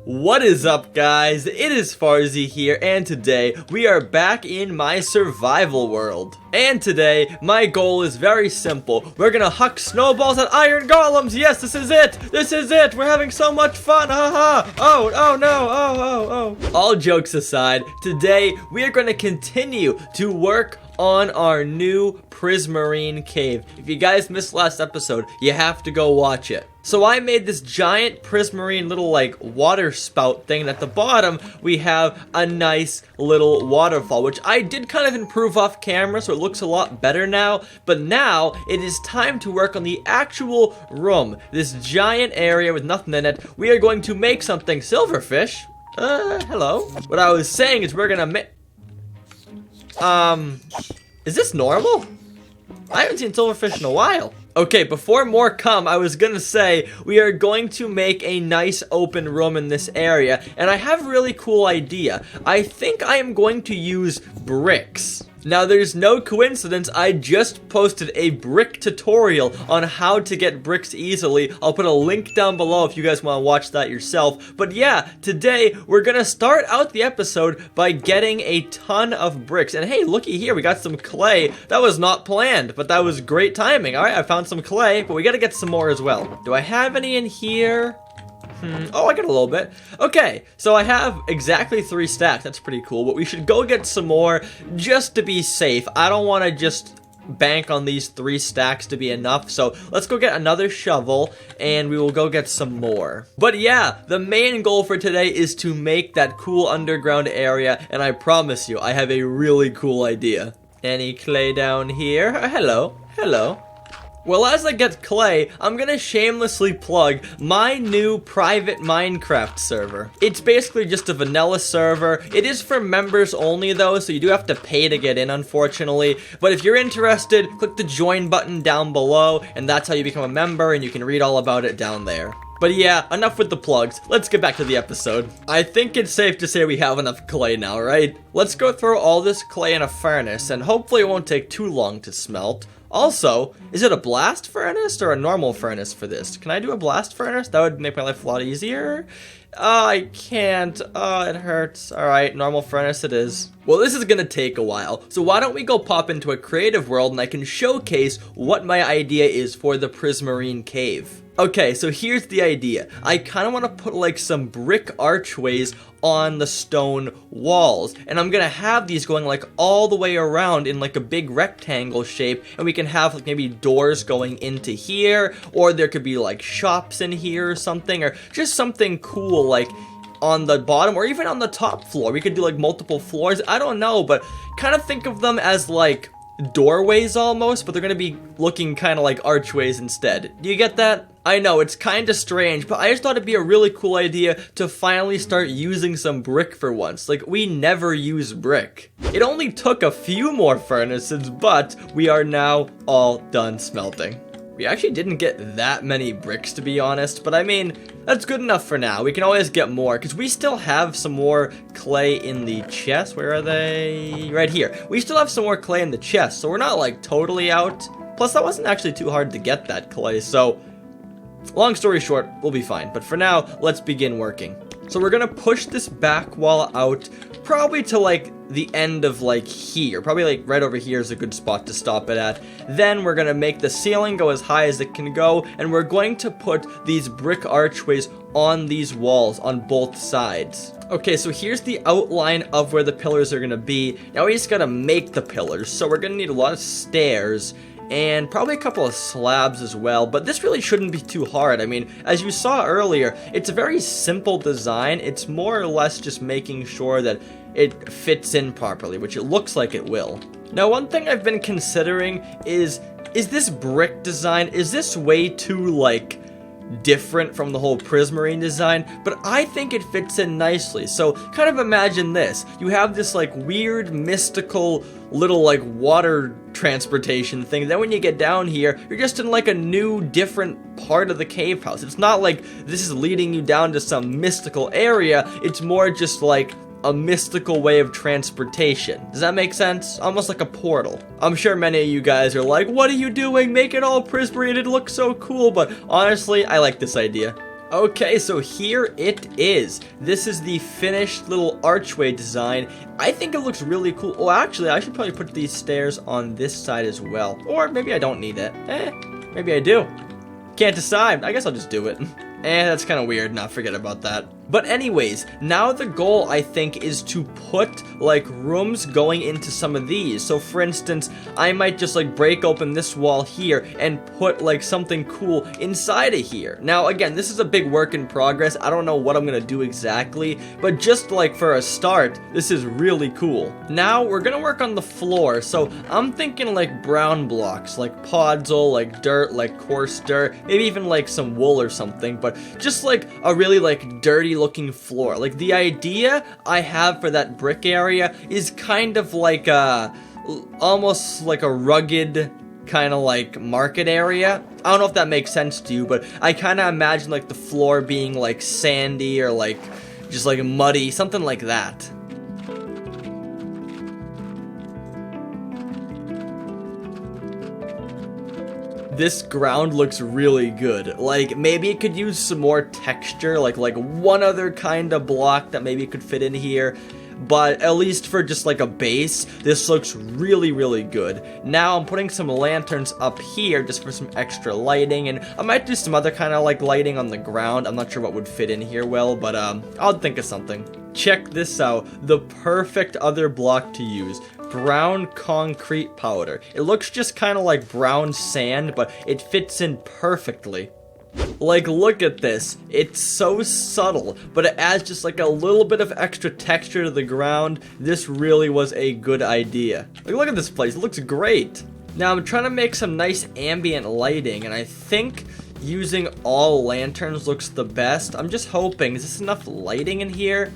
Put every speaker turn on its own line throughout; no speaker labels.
What is up, guys? It is Farzy here, and today we are back in my survival world. And today, my goal is very simple. We're gonna huck snowballs at iron golems. Yes, this is it. This is it. We're having so much fun. Haha. Oh no. Oh. All jokes aside, today we are gonna continue to work on our new prismarine cave. If you guys missed last episode, you have to go watch it. So I made this giant prismarine little like water spout thing, and at the bottom we have a nice little waterfall, which I did kind of improve off camera, so it looks a lot better now. But now it is time to work on the actual room, this giant area with nothing in it. We are going to make something. Silverfish, hello. What I was saying is we're gonna make is this normal? I haven't seen silverfish in a while. Okay, before more come, I was gonna say we are going to make a nice open room in this area, and I have a really cool idea. I think I am going to use bricks. Now, there's no coincidence, I just posted a brick tutorial on how to get bricks easily. I'll put a link down below if you guys want to watch that yourself. But yeah, today we're gonna start out the episode by getting a ton of bricks. And hey, looky here, we got some clay. That was not planned, but that was great timing. All right, I found some clay, but we gotta get some more as well. Do I have any in here? Oh, I got a little bit. Okay, so I have exactly 3 stacks. That's pretty cool, but we should go get some more just to be safe. I don't want to just bank on these 3 stacks to be enough, so let's go get another shovel and we will go get some more. But yeah, the main goal for today is to make that cool underground area, and I promise you, I have a really cool idea. Any clay down here? Hello. Well, as I get clay, I'm gonna shamelessly plug my new private Minecraft server. It's basically just a vanilla server. It is for members only though, so you do have to pay to get in, unfortunately. But if you're interested, click the join button down below, and that's how you become a member, and you can read all about it down there. But yeah, enough with the plugs. Let's get back to the episode. I think it's safe to say we have enough clay now, right? Let's go throw all this clay in a furnace, and hopefully it won't take too long to smelt. Also, is it a blast furnace or a normal furnace for this? Can I do a blast furnace? That would make my life a lot easier. I can't. It hurts. Alright, normal furnace it is. Well, this is gonna take a while, so why don't we go pop into a creative world and I can showcase what my idea is for the prismarine cave. Okay, so here's the idea. I kind of want to put like some brick archways on the stone walls, and I'm gonna have these going like all the way around in like a big rectangle shape, and we can have like maybe doors going into here, or there could be like shops in here or something, or just something cool like on the bottom or even on the top floor. We could do like multiple floors. I don't know, but kind of think of them as like doorways almost, but they're gonna be looking kind of like archways instead. Do you get that? I know, it's kind of strange, but I just thought it'd be a really cool idea to finally start using some brick for once. Like, we never use brick. It only took a few more furnaces, but we are now all done smelting. We actually didn't get that many bricks, to be honest, but I mean, that's good enough for now. We can always get more, because we still have some more clay in the chest. Where are they? Right here. We still have some more clay in the chest, so we're not, like, totally out. Plus, that wasn't actually too hard to get that clay, so long story short, we'll be fine. But for now, let's begin working. So we're gonna push this back wall out, probably to like the end of like here. Probably like right over here is a good spot to stop it at. Then we're gonna make the ceiling go as high as it can go, and we're going to put these brick archways on these walls on both sides. Okay, so here's the outline of where the pillars are gonna be. Now we just gotta make the pillars, so we're gonna need a lot of stairs and probably a couple of slabs as well, but this really shouldn't be too hard. I mean, as you saw earlier, it's a very simple design. It's more or less just making sure that it fits in properly, which it looks like it will. Now, one thing I've been considering is this brick design, is this way too, like, different from the whole prismarine design? But I think it fits in nicely. So kind of imagine this. You have this like weird mystical little like water transportation thing. Then when you get down here, you're just in like a new different part of the cave house. It's not like this is leading you down to some mystical area. It's more just like a mystical way of transportation. Does that make sense? Almost like a portal. I'm sure many of you guys are like, what are you doing? Make it all prismarine, it looks so cool, but honestly, I like this idea. Okay, so here it is. This is the finished little archway design. I think it looks really cool. Oh, actually, I should probably put these stairs on this side as well. Or maybe I don't need it. Maybe I do. Can't decide. I guess I'll just do it. That's kind of weird. Nah, forget about that. But anyways, now the goal, I think, is to put, like, rooms going into some of these. So, for instance, I might just, like, break open this wall here and put, like, something cool inside of here. Now, again, this is a big work in progress. I don't know what I'm gonna do exactly, but just, like, for a start, this is really cool. Now, we're gonna work on the floor. So, I'm thinking, like, brown blocks, like podzol, like dirt, like coarse dirt, maybe even, like, some wool or something, but just, like, a really, like, dirty looking floor. Like, the idea I have for that brick area is kind of like almost like a rugged kind of like market area. I don't know if that makes sense to you, but I kind of imagine like the floor being like sandy or like just like muddy, something like that. This ground looks really good. Like, maybe it could use some more texture, like one other kind of block that maybe could fit in here. But at least for just like a base, this looks really, really good. Now I'm putting some lanterns up here just for some extra lighting, and I might do some other kind of like lighting on the ground. I'm not sure what would fit in here well, but I'll think of something. Check this out, the perfect other block to use. Brown concrete powder. It looks just kind of like brown sand, but it fits in perfectly. Like, look at this. It's so subtle, but it adds just like a little bit of extra texture to the ground. This really was a good idea. Like, look at this place. It looks great. Now, I'm trying to make some nice ambient lighting, and I think using all lanterns looks the best. I'm just hoping, is this enough lighting in here?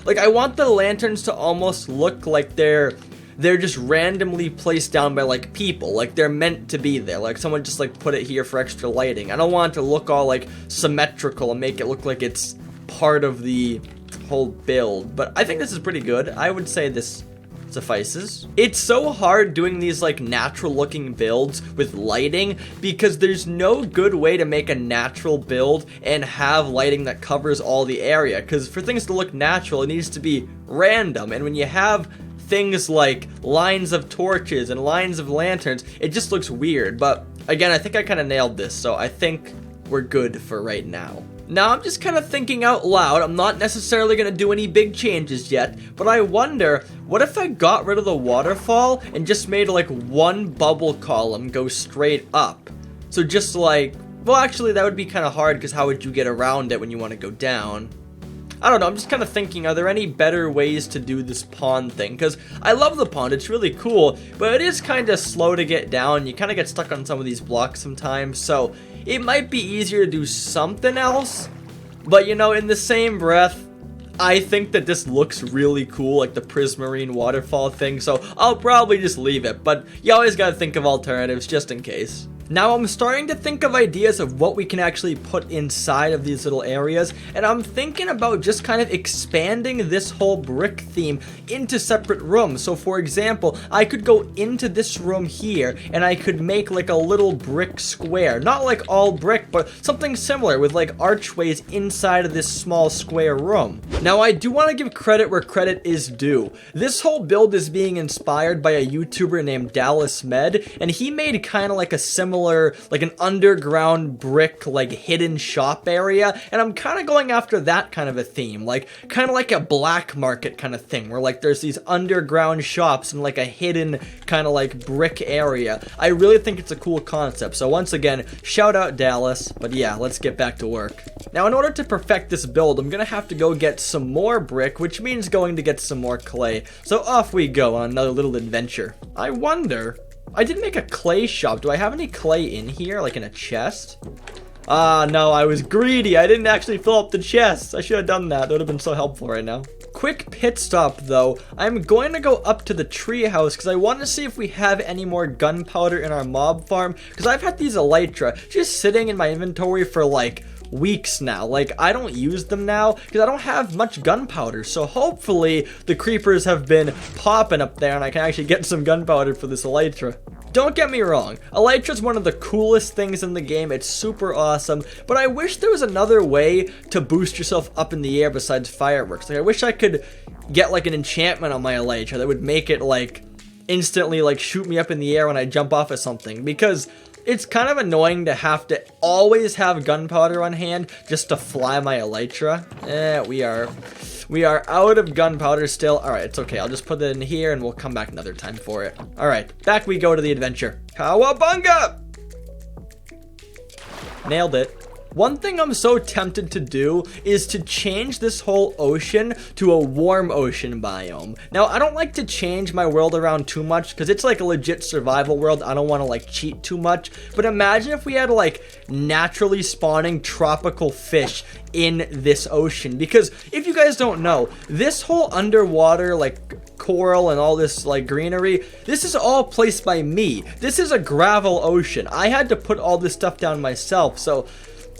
Like, I want the lanterns to almost look like they're just randomly placed down by like people, like they're meant to be there, like someone just like put it here for extra lighting. I don't want it to look all like symmetrical and make it look like it's part of the whole build, but I think this is pretty good. I would say this suffices. It's so hard doing these like natural looking builds with lighting because there's no good way to make a natural build and have lighting that covers all the area, because for things to look natural it needs to be random, and when you have things like lines of torches and lines of lanterns, it just looks weird. But again, I think I kind of nailed this, so I think we're good for right now. Now, I'm just kind of thinking out loud. I'm not necessarily going to do any big changes yet, but I wonder, what if I got rid of the waterfall and just made like one bubble column go straight up? So just like, well, actually that would be kind of hard, because how would you get around it when you want to go down? I don't know, I'm just kind of thinking, are there any better ways to do this pond thing? Because I love the pond, it's really cool, but it is kind of slow to get down. You kind of get stuck on some of these blocks sometimes, so it might be easier to do something else. But, you know, in the same breath, I think that this looks really cool, like the prismarine waterfall thing, so I'll probably just leave it. But you always gotta think of alternatives, just in case. Now I'm starting to think of ideas of what we can actually put inside of these little areas, and I'm thinking about just kind of expanding this whole brick theme into separate rooms. So for example, I could go into this room here and I could make like a little brick square, not like all brick, but something similar with like archways inside of this small square room. Now I do want to give credit where credit is due. This whole build is being inspired by a YouTuber named Dallas Med, and he made kind of like a similar, like an underground brick, like hidden shop area, and I'm kind of going after that kind of a theme, like kind of like a black market kind of thing, where like there's these underground shops and like a hidden kind of like brick area. I really think it's a cool concept, so once again, shout out Dallas. But yeah, let's get back to work. Now in order to perfect this build, I'm gonna have to go get some more brick, which means going to get some more clay. So off we go on another little adventure. I wonder, I did make a clay shop. Do I have any clay in here, like in a chest? Ah, no, I was greedy. I didn't actually fill up the chests. I should have done that. That would have been so helpful right now. Quick pit stop, though. I'm going to go up to the tree house because I want to see if we have any more gunpowder in our mob farm, because I've had these elytra just sitting in my inventory for like weeks now. Like, I don't use them now because I don't have much gunpowder, so hopefully the creepers have been popping up there and I can actually get some gunpowder for this elytra. Don't get me wrong, elytra's one of the coolest things in the game, it's super awesome, but I wish there was another way to boost yourself up in the air besides fireworks. Like, I wish I could get like an enchantment on my elytra that would make it like instantly like shoot me up in the air when I jump off of something, because it's kind of annoying to have to always have gunpowder on hand just to fly my elytra. We are out of gunpowder still. Alright, it's okay. I'll just put it in here and we'll come back another time for it. Alright, back we go to the adventure. Cowabunga! Nailed it. One thing I'm so tempted to do is to change this whole ocean to a warm ocean biome. Now, I don't like to change my world around too much because it's like a legit survival world. I don't want to like cheat too much. But imagine if we had like naturally spawning tropical fish in this ocean. Because if you guys don't know, this whole underwater like coral and all this like greenery, this is all placed by me. This is a gravel ocean. I had to put all this stuff down myself. So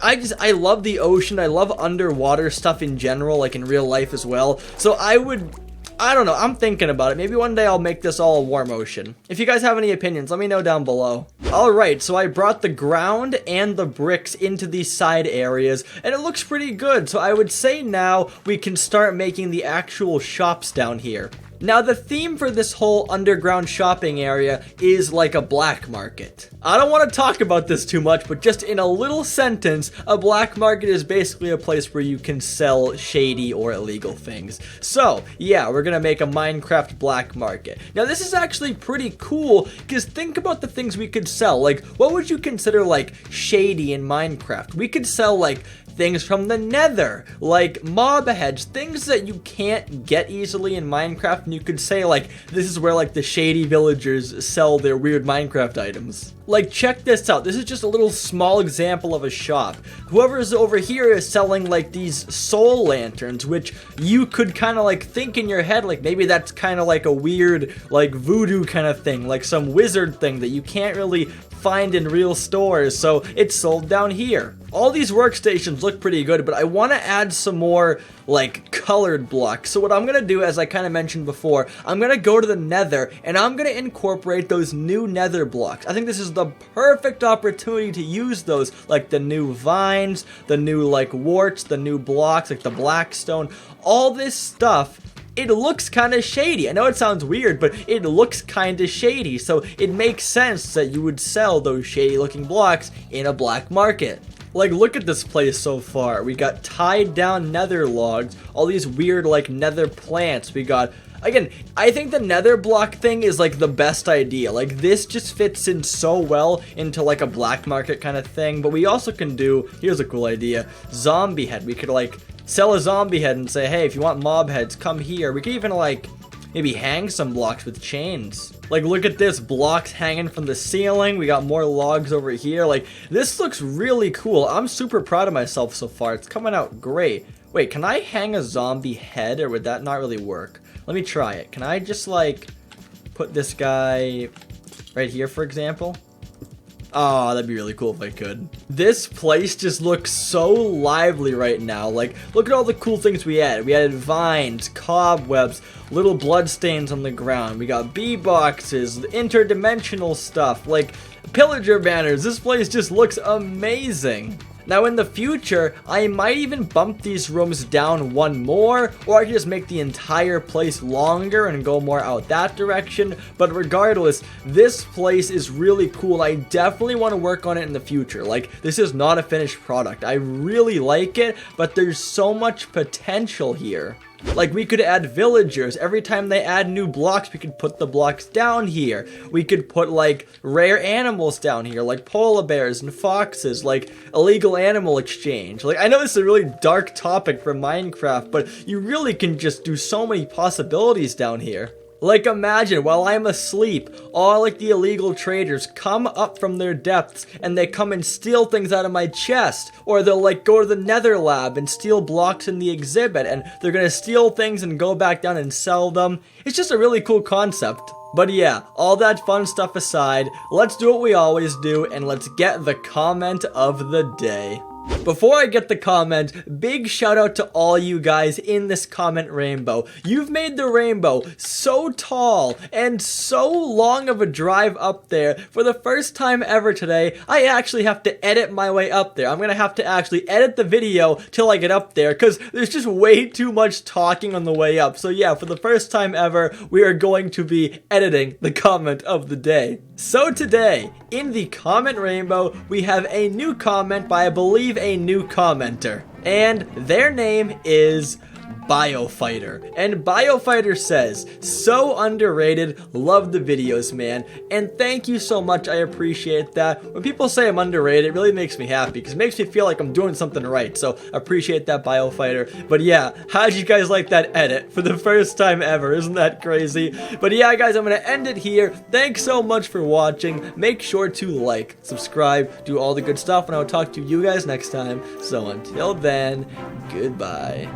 I love the ocean. I love underwater stuff in general, like in real life as well. So I don't know, I'm thinking about it. Maybe one day I'll make this all a warm ocean. If you guys have any opinions, let me know down below. Alright, so I brought the ground and the bricks into these side areas, and it looks pretty good. So I would say now we can start making the actual shops down here. Now, the theme for this whole underground shopping area is like a black market. I don't want to talk about this too much, but just in a little sentence, a black market is basically a place where you can sell shady or illegal things. So, yeah, we're gonna make a Minecraft black market. Now, this is actually pretty cool, because think about the things we could sell. Like, what would you consider, like, shady in Minecraft? We could sell, like, things from the nether, like mob heads, things that you can't get easily in Minecraft, and you could say like this is where like the shady villagers sell their weird Minecraft items. Like, check this out. This is just a little small example of a shop. Whoever's over here is selling like these soul lanterns, which you could kind of like think in your head like maybe that's kind of like a weird like voodoo kind of thing, like some wizard thing that you can't really find in real stores, so it's sold down here. All these workstations look pretty good, but I want to add some more like colored blocks. So what I'm gonna do, as I kind of mentioned before, I'm gonna go to the nether and I'm gonna incorporate those new nether blocks. I think this is the perfect opportunity to use those, like the new vines, the new like warts, the new blocks, like the blackstone, all this stuff. It looks kind of shady. I know it sounds weird, but it looks kind of shady. So it makes sense that you would sell those shady looking blocks in a black market. Like, look at this place so far. We got tied down nether logs, all these weird like nether plants. We got, again, I think the nether block thing is like the best idea. Like, this just fits in so well into like a black market kind of thing. But we also can do, here's a cool idea, zombie head. We could like sell a zombie head and say, hey, if you want mob heads, come here. We could even like maybe hang some blocks with chains. Like, look at this, blocks hanging from the ceiling. We got more logs over here. Like, this looks really cool. I'm super proud of myself so far. It's coming out great. Wait, can I hang a zombie head, or would that not really work? Let me try it. Can I just like put this guy right here, for example? Oh, that'd be really cool if I could. This place just looks so lively right now. Like, look at all the cool things we added. We added vines, cobwebs, little bloodstains on the ground. We got bee boxes, interdimensional stuff, like pillager banners. This place just looks amazing. Now, in the future, I might even bump these rooms down one more, or I can just make the entire place longer and go more out that direction. But regardless, this place is really cool. I definitely want to work on it in the future. Like, this is not a finished product. I really like it, but there's so much potential here. Like, we could add villagers. Every time they add new blocks, we could put the blocks down here. We could put, like, rare animals down here, like polar bears and foxes, like illegal animal exchange. Like, I know this is a really dark topic for Minecraft, but you really can just do so many possibilities down here. Like, imagine, while I'm asleep, all like the illegal traders come up from their depths and they come and steal things out of my chest. Or they'll like go to the nether lab and steal blocks in the exhibit, and they're gonna steal things and go back down and sell them. It's just a really cool concept. But yeah, all that fun stuff aside, let's do what we always do, and let's get the comment of the day. Before I get the comment, big shout out to all you guys in this comment rainbow. You've made the rainbow so tall and so long of a drive up there. For the first time ever today, I actually have to edit my way up there. I'm gonna have to actually edit the video till I get up there because there's just way too much talking on the way up. So yeah, for the first time ever, we are going to be editing the comment of the day. So today, in the comment rainbow, we have a new comment by, I believe, a new commenter. And their name is Biofighter. And Biofighter says, so underrated, love the videos, man. And thank you so much, I appreciate that. When people say I'm underrated, it really makes me happy because it makes me feel like I'm doing something right. So appreciate that, Biofighter. But yeah, how did you guys like that edit for the first time ever? Isn't that crazy? But yeah, guys, I'm gonna end it here. Thanks so much for watching. Make sure to like, subscribe, do all the good stuff, and I will talk to you guys next time. So until then, goodbye.